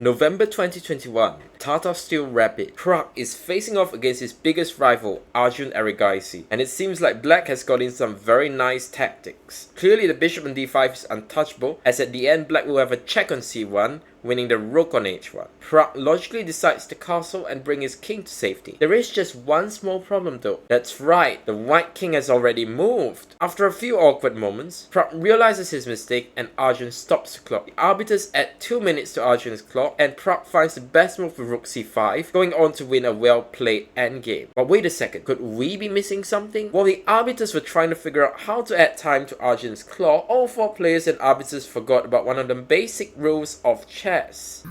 November 2021, Tata Steel Rapid. Pragg is facing off against his biggest rival, Arjun Erigaisi, and it seems like Black has got in some very nice tactics. Clearly the bishop on d5 is untouchable, as at the end Black will have a check on c1, winning the rook on h1. Pragg logically decides to castle and bring his king to safety. There is just one small problem though. That's right, the white king has already moved. After a few awkward moments, Pragg realizes his mistake and Arjun stops the clock. The arbiters add 2 minutes to Arjun's clock and Pragg finds the best move with rook c5, going on to win a well-played endgame. But wait a second, could we be missing something? While the arbiters were trying to figure out how to add time to Arjun's clock, all 4 players and arbiters forgot about one of the basic rules of chess.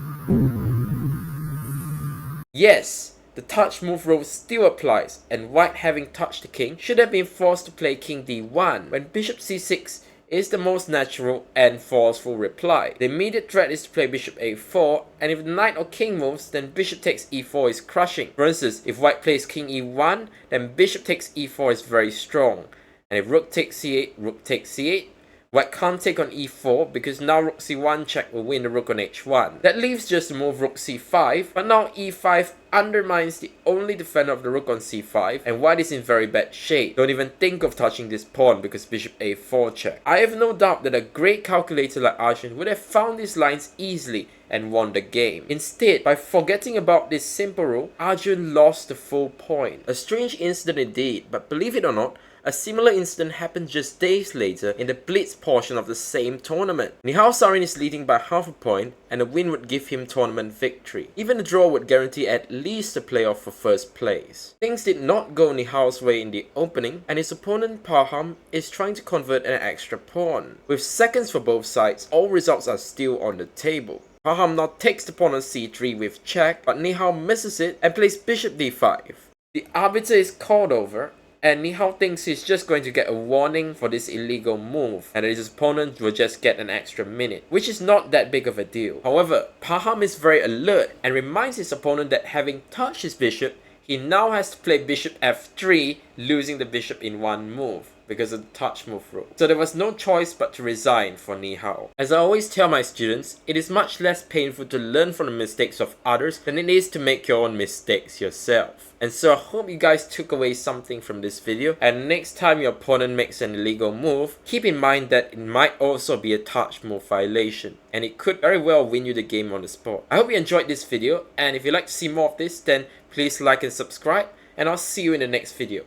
Yes, the touch move rule still applies, and white, having touched the king, should have been forced to play king d1 when bishop c6 is the most natural and forceful reply. The immediate threat is to play bishop a4, and if the knight or king moves, then bishop takes e4 is crushing. For instance, if white plays king e1, then bishop takes e4 is very strong. And if rook takes c8, rook takes c8, white can't take on e4 because now rook c1 check will win the rook on h1. That leaves just to move rook c5, but now e5 undermines the only defender of the rook on c5, and white is in very bad shape. Don't even think of touching this pawn because bishop a4 check. I have no doubt that a great calculator like Arjun would have found these lines easily and won the game. Instead, by forgetting about this simple rule, Arjun lost the full point. A strange incident indeed, but believe it or not, a similar incident happened just days later in the Blitz portion of the same tournament. Nihal Sarin is leading by half a point, and a win would give him tournament victory. Even a draw would guarantee at least a playoff for first place. Things did not go Nihal's way in the opening, and his opponent Paham is trying to convert an extra pawn. With seconds for both sides, all results are still on the table. Paham now takes the pawn on c3 with check, but Nihal misses it and plays bishop d5. The arbiter is called over, and Nihal thinks he's just going to get a warning for this illegal move, and that his opponent will just get an extra minute, which is not that big of a deal. However, Paham is very alert and reminds his opponent that having touched his bishop, he now has to play bishop f3, losing the bishop in one move because of the touch move rule. So there was no choice but to resign for Nihal. As I always tell my students, it is much less painful to learn from the mistakes of others than it is to make your own mistakes yourself. And so I hope you guys took away something from this video, and next time your opponent makes an illegal move, keep in mind that it might also be a touch move violation, and it could very well win you the game on the spot. I hope you enjoyed this video, and if you'd like to see more of this, then please like and subscribe, and I'll see you in the next video.